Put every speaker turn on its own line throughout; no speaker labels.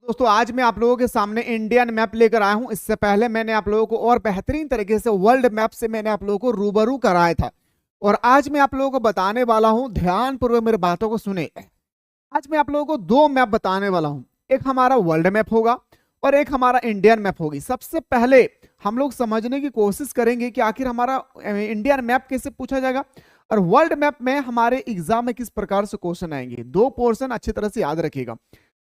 दोस्तों आज मैं आप लोगों के सामने इंडियन मैप लेकर आया हूं। इससे पहले मैंने आप लोगों को और बेहतरीन तरीके से वर्ल्ड मैप से मैंने आप लोगों को रूबरू कराया था और आज मैं आप लोगों को बताने वाला हूं। ध्यानपूर्वक मेरी बातों को सुने। आज मैं आप लोगों को दो मैप बताने वाला हूं, एक हमारा वर्ल्ड मैप होगा और एक हमारा इंडियन मैप होगी। सबसे पहले हम लोग समझने की कोशिश करेंगे कि आखिर हमारा इंडियन मैप कैसे पूछा जाएगा और वर्ल्ड मैप में हमारे एग्जाम में किस प्रकार से क्वेश्चन आएंगे। दो पोर्शन अच्छी तरह से याद रखिएगा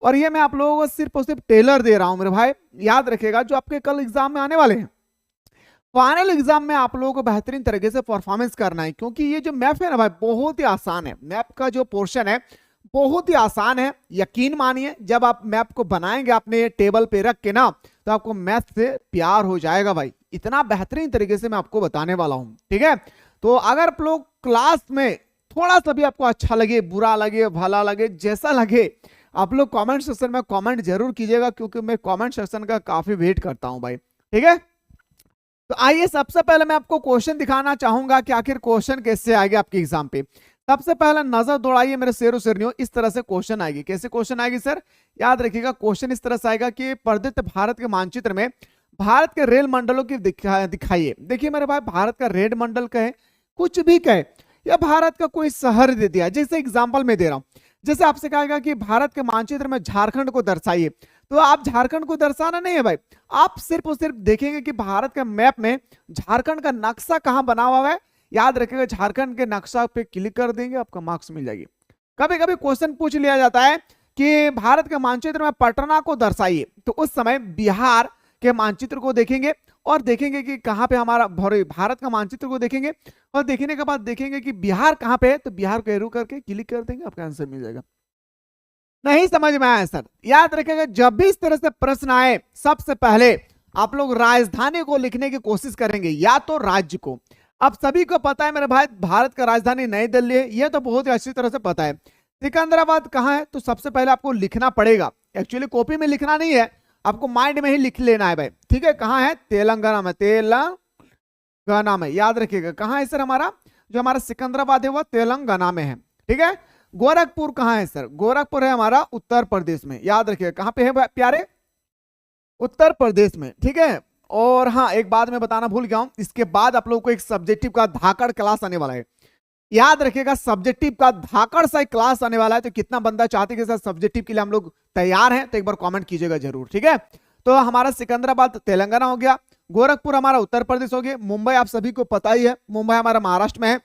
और ये मैं आप लोगों को सिर्फ और सिर्फ टेलर दे रहा हूं मेरे भाई। याद रखिएगा जो आपके कल एग्जाम में आने वाले हैं, फाइनल एग्जाम में आप लोगों को बेहतरीन तरीके से परफॉर्मेंस करना है, क्योंकि ये जो मैप है ना भाई बहुत ही आसान है। मैप का जो पोर्शन है बहुत ही आसान है। यकीन मानिए जब आप मैप को बनाएंगे अपने टेबल पे रख के ना, तो आपको मैथ से प्यार हो जाएगा भाई। इतना बेहतरीन तरीके से मैं आपको बताने वाला हूं, ठीक है। तो अगर आप लोग क्लास में थोड़ा सा भी आपको अच्छा लगे, बुरा लगे, भला लगे, जैसा लगे, आप लोग कमेंट सेक्शन में कमेंट जरूर कीजिएगा, क्योंकि मैं कमेंट सेक्शन का काफी वेट करता हूं भाई, ठीक है। तो आइए सबसे पहले मैं आपको क्वेश्चन दिखाना चाहूंगा कि आखिर क्वेश्चन कैसे आएगा आपके एग्जाम पे। सबसे पहले नजर दौड़ाइए मेरे शेरों शेरनियों, इस तरह से क्वेश्चन आएगी। कैसे क्वेश्चन आएगी सर? याद रखिएगा क्वेश्चन इस तरह से आएगा कि प्रदत्त भारत के मानचित्र में भारत के रेल मंडलों की दिखाइए। देखिए मेरे भाई, भारत का रेल मंडल कहे, कुछ भी कहे, या भारत का कोई शहर दे दिया, जैसे एग्जाम्पल में दे रहा हूं। जैसे आपसे कहेगा कि भारत के मानचित्र में झारखंड को दर्शाइए, तो आप झारखंड को दर्शाना नहीं है भाई, आप सिर्फ और सिर्फ देखेंगे कि भारत के मैप में झारखंड का नक्शा कहां बना हुआ है। याद रखिएगा झारखंड के नक्शा पे क्लिक कर देंगे, आपका मार्क्स मिल जाएगी। कभी कभी क्वेश्चन पूछ लिया जाता है कि भारत के मानचित्र में पटना को दर्शाइए, तो उस समय बिहार के मानचित्र को देखेंगे और देखेंगे कि कहां पे हमारा भारत का मानचित्र को देखेंगे और देखने के बाद देखेंगे कि बिहार कहां पे है, तो बिहार को एरो करके क्लिक कर देंगे, आपका आंसर मिल जाएगा। नहीं समझ में आया सर? याद रखिएगा जब भी इस तरह से प्रश्न आए, सबसे पहले आप लोग राजधानी को लिखने की कोशिश करेंगे या तो राज्य को। अब सभी को पता है मेरे भाई, भारत का राजधानी नई दिल्ली है, यह तो बहुत ही अच्छी तरह से पता है। सिकंदराबाद कहां है, तो सबसे पहले आपको लिखना पड़ेगा। एक्चुअली कॉपी में लिखना नहीं है, आपको माइंड में ही लिख लेना है भाई, ठीक है। कहां है? तेलंगाना में, तेलंगाना में। याद रखिएगा कहां है सर? हमारा जो हमारा सिकंदराबाद है वह तेलंगाना में है, ठीक है। गोरखपुर कहां है सर? गोरखपुर है हमारा उत्तर प्रदेश में। याद रखिएगा कहां पे है प्यारे? उत्तर प्रदेश में, ठीक है। और हाँ, एक बात मैं बताना भूल गया हूं, इसके बाद आप लोगों को एक सब्जेक्टिव का धाकड़ क्लास आने वाला है। याद रखिएगा सब्जेक्टिव का धाकड़ सा क्लास आने वाला है, तो कितना बंदा चाहते कि सर सब्जेक्टिव के लिए हम लोग तैयार हैं, तो एक बार कमेंट कीजिएगा जरूर, ठीक है। तो हमारा सिकंदराबाद तेलंगाना हो गया, गोरखपुर हमारा उत्तर प्रदेश हो गया, मुंबई आप सभी को पता ही है, मुंबई हमारा महाराष्ट्र में है,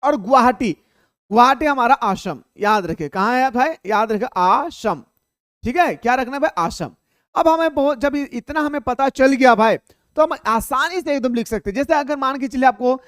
और गुवाहाटी, गुवाहाटी हमारा आसम। याद रखिए कहां है भाई? याद रखिए आसम, ठीक है। क्या रखना है भाई? आसम। अब हमें बहुत, जब इतना हमें पता चल गया भाई, तो हम आसानी से एकदम लिख सकते हैं। जैसे अगर मान के चलिए आपको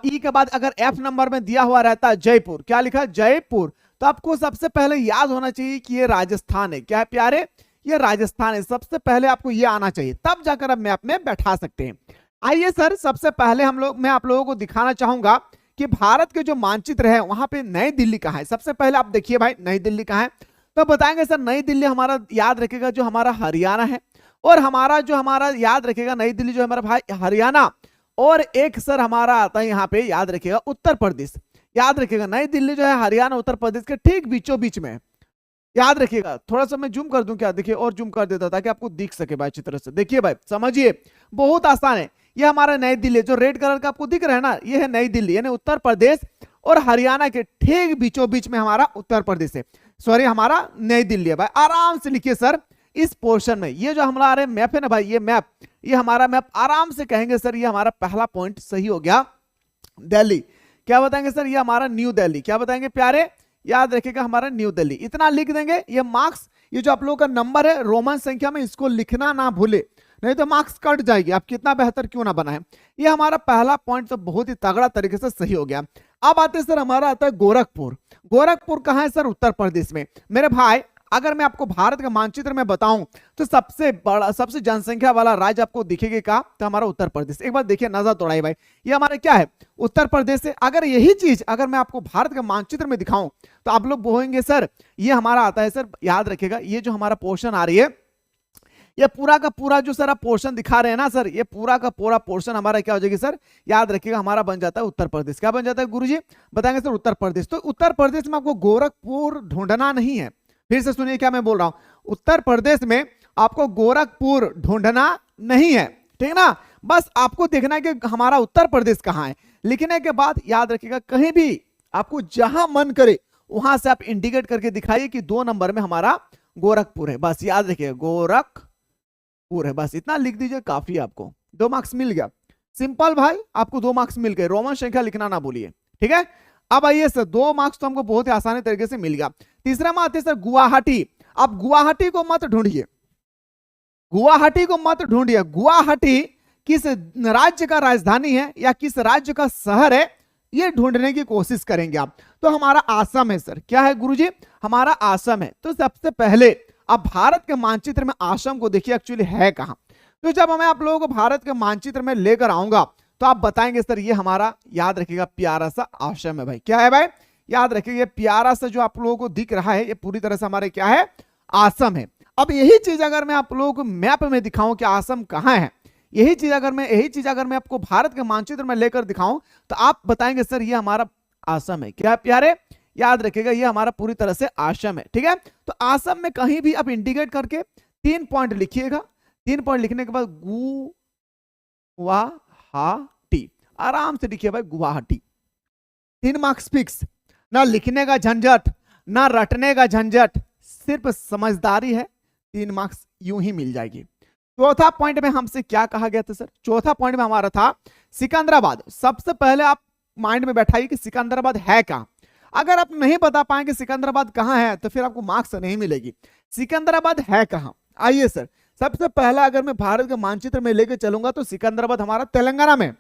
ई के बाद अगर एफ नंबर में दिया हुआ रहता है जयपुर, क्या लिखा है? जयपुर, तो आपको सबसे पहले याद होना चाहिए कि ये राजस्थान है। क्या है प्यारे? ये राजस्थान है। सबसे पहले आपको ये आना चाहिए, तब जाकर आप मैप में बैठा सकते हैं। आइए सर, सबसे पहले मैं आप लोगों को दिखाना चाहूंगा कि भारत के जो मानचित्र है वहां पे नई दिल्ली कहां है। सबसे पहले आप देखिए भाई, नई दिल्ली कहां है, तो बताएंगे सर नई दिल्ली हमारा, याद रखिएगा जो हमारा हरियाणा है, और हमारा जो हमारा याद रखिएगा नई दिल्ली जो है हमारा भाई हरियाणा, और एक सर हमारा आता है यहाँ पे, याद रखिएगा उत्तर प्रदेश। याद रखिएगा नई दिल्ली जो है हरियाणा उत्तर प्रदेश के ठीक बीचों बीच में है। याद रखिएगा, थोड़ा सा मैं जूम कर दूं क्या? देखिए और जूम कर देता ताकि आपको दिख सके भाई अच्छी तरह से। देखिए भाई समझिए, बहुत आसान है। ये हमारा नई दिल्ली, जो रेड कलर का आपको दिख रहा है ना, ये है नई दिल्ली, यानी उत्तर प्रदेश और हरियाणा के ठीक बीचों बीच में हमारा उत्तर प्रदेश है, सॉरी हमारा नई दिल्ली है भाई। आराम से लिखिए सर इस पोर्शन में, ये जो हमारा मैप है ना भाई, ये मैप, ये हमारा मैप, आराम से कहेंगे सर ये हमारा पहला पॉइंट सही हो गया, दिल्ली। क्या बताएंगे सर? ये हमारा न्यू दिल्ली। क्या बताएंगे प्यारे? याद रखिएगा हमारा न्यू दिल्ली। इतना लिख देंगे, ये मार्क्स, ये जो आप लोगों का नंबर है रोमन संख्या में, इसको लिखना ना भूले, नहीं तो मार्क्स कट जाएगी, आप कितना बेहतर क्यों ना बनाए। ये हमारा पहला पॉइंट तो बहुत ही तगड़ा तरीके से सही हो गया। अब आते सर हमारा आता है गोरखपुर। गोरखपुर कहां है सर? उत्तर प्रदेश में। मेरे भाई अगर मैं आपको भारत का मानचित्र में बताऊं तो सबसे बड़ा, सबसे जनसंख्या वाला राज्य आपको दिखेगा क्या? तो हमारा उत्तर प्रदेश। एक बार देखिए, नजर दौड़ाइए भाई, ये हमारा क्या है? उत्तर प्रदेश से। अगर यही चीज अगर मैं आपको भारत के मानचित्र में दिखाऊं तो आप लोग बोलेंगे सर ये हमारा आता है सर। याद रखिएगा ये जो हमारा पोर्शन आ रही है, ये पूरा का पूरा जो सर आप पोर्शन दिखा रहे हैं ना सर, ये पूरा का पूरा पोर्शन हमारा क्या हो जाएगी सर? याद रखिएगा हमारा बन जाता है उत्तर प्रदेश। क्या बन जाता है गुरुजी? बताएंगे सर उत्तर प्रदेश। तो उत्तर प्रदेश में आपको गोरखपुर ढूंढना नहीं है, फिर से सुनिए क्या मैं बोल रहा हूं, उत्तर प्रदेश में आपको गोरखपुर ढूंढना नहीं है, ठीक है ना। बस आपको देखना है कि हमारा उत्तर प्रदेश कहाँ है। लिखने के बाद याद रखिएगा कहीं भी आपको जहां मन करे वहां से आप इंडिकेट करके दिखाइए कि 2 नंबर में हमारा गोरखपुर है। बस याद रखिए गोरखपुर है, बस इतना लिख दीजिए, काफी है आपको। 2 मार्क्स मिल गया। सिंपल भाई, आपको 2 मार्क्स मिल गए। रोमन संख्या लिखना ना भूलिए, ठीक है। अब आइए सर, 2 मार्क्स तो हमको बहुत ही आसानी तरीके से मिल गया। तीसरा में आते सर गुवाहाटी। अब गुवाहाटी को मत ढूंढिए, गुवाहाटी को मत ढूंढिए। गुवाहाटी किस राज्य का राजधानी है या किस राज्य का शहर है, ये ढूंढने की कोशिश करेंगे आप। तो हमारा आसम है सर। क्या है गुरुजी? हमारा आसम है। तो सबसे पहले आप भारत के मानचित्र में आसम को देखिए एक्चुअली है कहां। तो जब मैं आप लोगों को भारत के मानचित्र में लेकर आऊंगा तो आप बताएंगे सर ये हमारा, याद रखिएगा, प्यारा सा आसम है भाई। क्या है भाई? याद रखिएगा प्यारा सा जो आप लोगों को दिख रहा है ये पूरी तरह से हमारे क्या है, आसम है। अब यही चीज अगर मैं आप लोगों को मैप में दिखाऊं कि आसम कहां है, यही चीज अगर मैं आपको भारत के मानचित्र में लेकर दिखाऊं तो आप बताएंगे सर ये हमारा आसम है। क्या है प्यारे? याद रखिएगा ये हमारा पूरी तरह से आसम है, ठीक है। तो आसम में कहीं भी आप इंडिकेट करके 3 पॉइंट लिखिएगा। 3 पॉइंट लिखने के बाद गुवाहाटी, आराम से लिखिए भाई गुवाहाटी। 3 marks fix. ना लिखने का झंझट, ना रटने का झंझट, सिर्फ समझदारी है। 3 मार्क्स यूं ही मिल जाएगी। चौथा पॉइंट में हमसे क्या कहा गया था सर? चौथा पॉइंट में हमारा था सिकंदराबाद। सबसे पहले आप माइंड में बैठाइए कि सिकंदराबाद है कहां। अगर आप नहीं बता पाएंगे सिकंदराबाद कहां है तो फिर आपको मार्क्स नहीं मिलेगी। सिकंदराबाद है कहां? आइए सर, सबसे पहला अगर मैं भारत के मानचित्र में लेके चलूंगा तो सिकंदराबाद हमारा तेलंगाना में,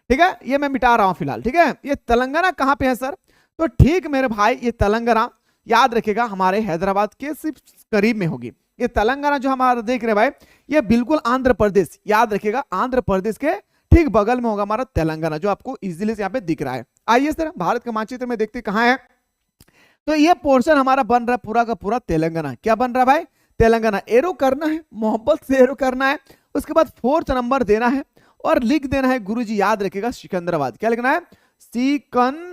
ठीक है। ये मैं मिटा रहा हूं फिलहाल, ठीक है। ये तेलंगाना कहां पे है सर? तो ठीक मेरे भाई, ये तेलंगाना याद रखेगा हमारे हैदराबाद के सिर्फ करीब में होगी। ये तेलंगाना जो हमारा देख रहे भाई, ये बिल्कुल आंध्र प्रदेश, याद रखिएगा आंध्र प्रदेश के ठीक बगल में होगा हमारा तेलंगाना, जो आपको इजीली यहाँ पे दिख रहा है। आइए सर भारत के मानचित्र में देखते कहां है। तो ये पोर्शन हमारा बन रहा है पूरा का पूरा तेलंगाना। क्या बन रहा है भाई? तेलंगाना। एरो करना है, मोहब्बत से एरो करना है। उसके बाद 4th नंबर देना है और लिख देना है गुरुजी, याद रखिएगा सिकंदराबाद। क्या लिखना है? सिकंदराबाद।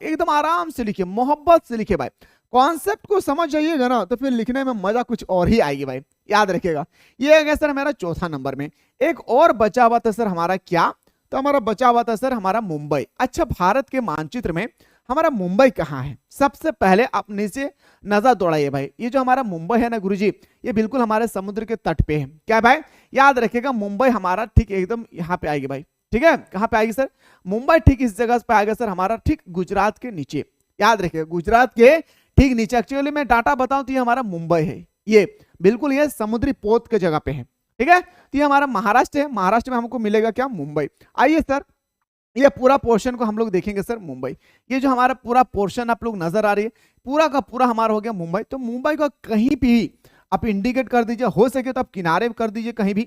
एकदम आराम से लिखिए, मोहब्बत से लिखिए भाई। कॉन्सेप्ट को समझ जाइएगा ना तो फिर लिखने में मजा कुछ और ही आएगी भाई, याद रखिएगा। ये है सर मेरा चौथा नंबर में। एक और बचा हुआ था सर हमारा, क्या? तो हमारा बचा हुआ था सर हमारा मुंबई। अच्छा, भारत के मानचित्र में हमारा मुंबई कहाँ है? सबसे पहले आप नीचे नजर दौड़ाइए भाई। ये जो हमारा मुंबई है ना गुरुजी, ये बिल्कुल हमारे समुद्र के तट पे है। क्या भाई? याद रखिएगा मुंबई हमारा ठीक एकदम यहाँ पे आएगी भाई, ठीक है। कहाँ पे आएगी सर? मुंबई ठीक इस जगह पे आएगा सर हमारा, ठीक गुजरात के नीचे। याद रखिएगा गुजरात के ठीक नीचे। एक्चुअली मैं डाटा बताऊं तो ये हमारा मुंबई है, ये बिल्कुल ये समुद्री पोत के जगह पे है, ठीक है। तो ये हमारा महाराष्ट्र है। महाराष्ट्र में हमको मिलेगा क्या? मुंबई। आइए सर ये पूरा पोर्शन को हम लोग देखेंगे सर मुंबई। ये जो हमारा पूरा पोर्शन आप लोग नजर आ रही है, पूरा का पूरा हमारा हो गया मुंबई। तो मुंबई को कहीं भी आप इंडिकेट कर दीजिए, हो सके तो आप किनारे कर दीजिए कहीं भी,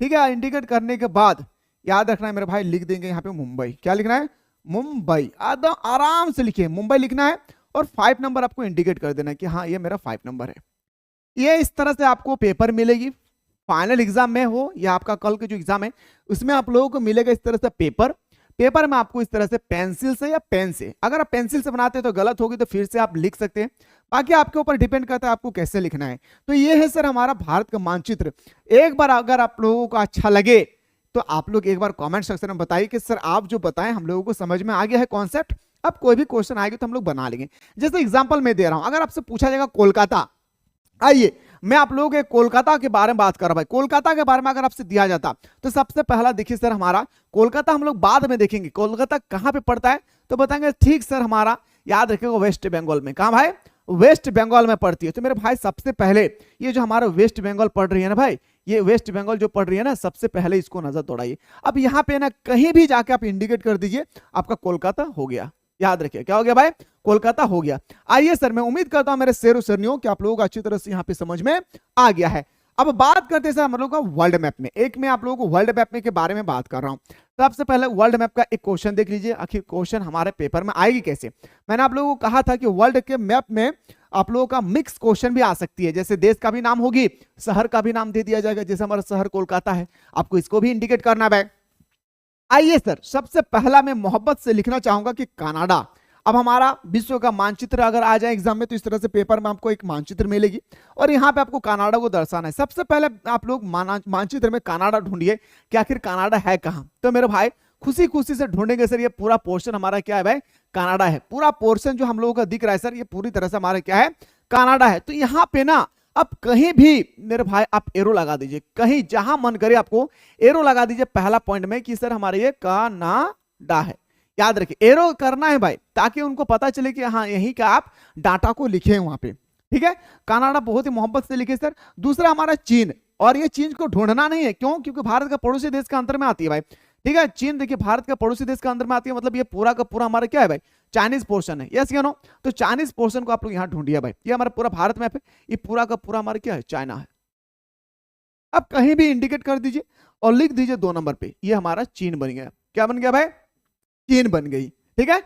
ठीक है। इंडिकेट करने के बाद याद रखना है मेरे भाई, लिख देंगे यहाँ पे मुंबई। क्या लिखना है? मुंबई। आराम से लिखिए, मुंबई लिखना है और 5 नंबर आपको इंडिकेट कर देना है कि हाँ ये मेरा 5 नंबर है। ये इस तरह से आपको पेपर मिलेगी फाइनल एग्जाम में हो या आपका कल के जो एग्जाम है उसमें आप लोगों को मिलेगा इस तरह से पेपर। पेपर में आपको इस तरह से पेंसिल से या पेन से, अगर आप पेंसिल से बनाते हैं तो गलत होगी तो फिर से आप लिख सकते हैं, बाकी आपके ऊपर डिपेंड करता है आपको कैसे लिखना है। तो ये है सर हमारा भारत का मानचित्र। एक बार अगर आप लोगों को अच्छा लगे तो आप लोग एक बार कमेंट सेक्शन में बताइए कि सर आप जो बताएं हम लोगों को समझ में आ गया है कॉन्सेप्ट। अब कोई भी क्वेश्चन आएगा तो हम लोग बना लेंगे। जैसे एग्जांपल मैं दे रहा हूं, अगर आपसे पूछा जाएगा कोलकाता, आइए मैं आप लोगों के कोलकाता के बारे में बात कर रहा भाई। कोलकाता के बारे में अगर आपसे दिया जाता तो सबसे पहला देखिए सर हमारा कोलकाता हम लोग बाद में देखेंगे। कोलकाता कहां पे पड़ता है तो बताएंगे ठीक सर हमारा, याद रखिएगा वेस्ट बंगाल में। कहां भाई? वेस्ट बंगाल में पड़ती है। तो मेरे भाई सबसे पहले ये जो हमारा वेस्ट बंगाल पड़ रही है ना भाई, ये वेस्ट बंगाल जो पड़ रही है ना, सबसे पहले इसको नजर दौड़ाइए। अब यहाँ पे ना कहीं भी जाके आप इंडिकेट कर दीजिए, आपका कोलकाता हो गया। याद रखिए क्या हो गया भाई? कोलकाता हो गया। आइए सर मैं उम्मीद करता हूं मेरे शेरों सरनियों कि आप लोगों को अच्छी तरह से यहाँ पे समझ में आ गया है। अब बात करते हैं सर हम लोग का वर्ल्ड मैप में। एक मैं आप लोगों को वर्ल्ड मैप में के बारे में बात कर रहा हूं। सबसे पहले वर्ल्ड मैप का एक क्वेश्चन देख लीजिए, आखिर क्वेश्चन हमारे पेपर में आएगी कैसे। मैंने आप लोगों को कहा था कि वर्ल्ड के मैप में आप लोगों का मिक्स क्वेश्चन भी आ सकती है, जैसे देश का भी नाम होगी, शहर का भी नाम दे दिया जाएगा। जैसे हमारा शहर कोलकाता है, आपको इसको भी इंडिकेट करना है। आइए सर सबसे पहला मैं मोहब्बत से लिखना चाहूंगा कि कनाडा। अब हमारा विश्व का मानचित्र अगर आ जाए एग्जाम में तो इस तरह से पेपर में आपको एक मानचित्र मिलेगी और यहाँ पे आपको कनाडा को दर्शाना है। सबसे पहले आप लोग मानचित्र में कनाडा ढूंढिए कि आखिर कनाडा है कहाँ। तो मेरे भाई खुशी खुशी से ढूंढेंगे सर, ये पूरा पोर्शन हमारा क्या है भाई, कनाडा है। पूरा पोर्शन जो हम लोगों का दिख रहा है सर, ये पूरी तरह से हमारा क्या है, कनाडा है। तो यहाँ पे ना अब कहीं भी मेरे भाई आप एरो लगा दीजिए, कहीं जहां मन करे आपको एरो लगा दीजिए पहला पॉइंट में कि सर हमारे ये कनाडा है। याद रखिए एरो करना है भाई, ताकि उनको पता चले कि हाँ यही का आप डाटा को लिखे वहां पे, ठीक है। कनाडा बहुत ही मोहब्बत से लिखे सर। दूसरा हमारा चीन, और ये चीन को ढूंढना नहीं है, क्यों, क्योंकि भारत का पड़ोसी देश का अंतर में आती है भाई, ठीक है। चीन देखिए भारत का पड़ोसी देश का अंदर में आती है, मतलब ये पूरा का पूरा हमारा क्या है भाई, चाइनीज पोर्शन है। यस या नो? तो चाइनीज पोर्शन को आप लोग यहाँ ढूंढिए भाई, ये हमारा पूरा भारत मैप है, ये पूरा का पूरा हमारा क्या है, चाइना है। अब कहीं भी इंडिकेट कर दीजिए और लिख दीजिए 2 नंबर पे, ये हमारा चीन बन गया। क्या बन गया भाई, चीन बन गई, ठीक है।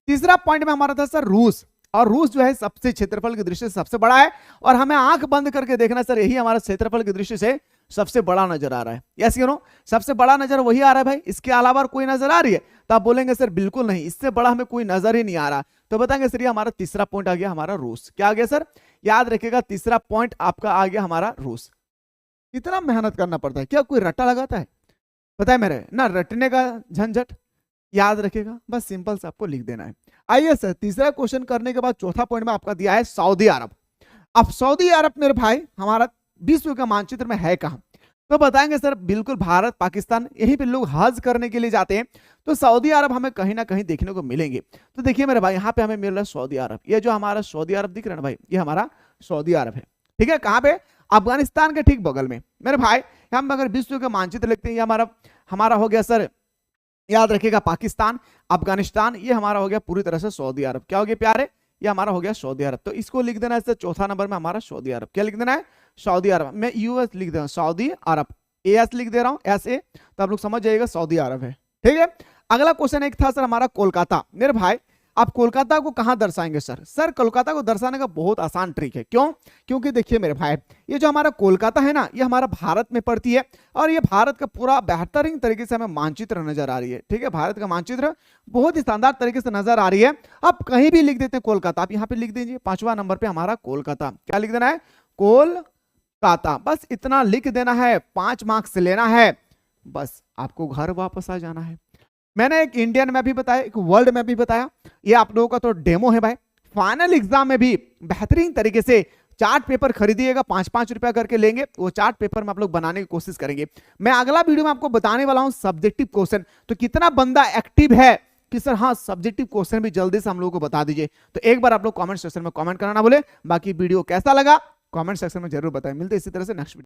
तीसरा पॉइंट में हमारा था सर रूस, और रूस जो है सबसे क्षेत्रफल की दृष्टि से सबसे बड़ा है, और हमें आंख बंद करके देखना सर यही हमारा क्षेत्रफल की दृष्टि से सबसे बड़ा नजर आ रहा है। यस या नो? सबसे बड़ा नजर वही आ रहा है भाई, इसके अलावा कोई नजर आ रही है? तो आप बोलेंगे सर बिल्कुल नहीं, इससे बड़ा हमें कोई नजर ही नहीं आ रहा। तो बताएंगे सर ये हमारा तीसरा पॉइंट आ गया हमारा रूस। क्या आ गया सर, याद रखिएगा तीसरा पॉइंट आपका आ गया हमारा रूस। इतना मेहनत करना पड़ता है क्या, कोई रट्टा लगाता है? पता है मेरे ना, रटने का झंझट, याद रखिएगा बस सिंपल से आपको लिख देना है। आइए सर तीसरा क्वेश्चन करने के बाद चौथा पॉइंट में आपका दिया है सऊदी अरब। अब सऊदी अरब मेरे भाई हमारा विश्व के मानचित्र में है कहां? तो बताएंगे सर बिल्कुल भारत पाकिस्तान, यहीं पे लोग हज करने के लिए जाते हैं, तो सऊदी अरब हमें कहीं ना कहीं देखने को मिलेंगे। तो देखिए मेरे भाई यहाँ पे हमें मिल रहा है सऊदी अरब, ये जो हमारा सऊदी अरब दिख रहा है ना भाई, ये हमारा सऊदी अरब है, ठीक है। कहाँ पे, अफगानिस्तान के ठीक बगल में। मेरे भाई हम अगर विश्व के मानचित्र लिखते हैं, ये हमारा हो गया सर, याद रखिएगा पाकिस्तान, अफगानिस्तान, ये हमारा हो गया पूरी तरह से सऊदी अरब। क्या हो गया प्यारे, ये हमारा हो गया सऊदी अरब। तो इसको लिख देना है चौथा नंबर में हमारा सऊदी अरब। क्या लिख देना है, सऊदी अरब। मैं यूएस लिख दे रहा हूँ, सऊदी अरब, एएस लिख दे रहा हूँ, एस ए, तो आप लोग समझ जाइएगा सऊदी अरब है, ठीक है। अगला क्वेश्चन एक था सर हमारा कोलकाता। मेरे भाई आप कोलकाता को कहां दर्शाएंगे सर? सर कोलकाता को दर्शाने का बहुत आसान ट्रिक है। क्यों? क्योंकि देखिए मेरे भाई ये जो हमारा कोलकाता है ना, ये हमारा भारत में पड़ती है, और ये भारत का पूरा बेहतरीन तरीके से हमें मानचित्र नजर आ रही है, ठीक है। भारत का मानचित्र बहुत ही शानदार तरीके से नजर आ रही है। आप कहीं भी लिख देते हैं कोलकाता, आप यहाँ पे लिख दीजिए 5वां नंबर पे हमारा कोलकाता। क्या लिख देना है, कोलकाता, बस इतना लिख देना है, 5 मार्क्स लेना है, बस आपको घर वापस आ जाना है। मैंने एक इंडियन मैप भी बताया, एक वर्ल्ड मैप भी बताया, ये आप लोगों का तो डेमो है भाई। फाइनल एग्जाम में भी बेहतरीन तरीके से चार्ट पेपर खरीदिएगा, 5-5 रुपया करके लेंगे, वो चार्ट पेपर में आप लोग बनाने की कोशिश करेंगे। मैं अगला वीडियो में आपको बताने वाला हूं सब्जेक्टिव क्वेश्चन, तो कितना बंदा एक्टिव है कि सर हाँ सब्जेक्टिव क्वेश्चन भी जल्दी से हम लोगों को बता दीजिए। तो एक बार आप लोग कमेंट सेक्शन में कमेंट करना ना बोले। बाकी वीडियो कैसा लगा कमेंट सेक्शन में जरूर बताएं। मिलते इसी तरह से नेक्स्ट वीडियो।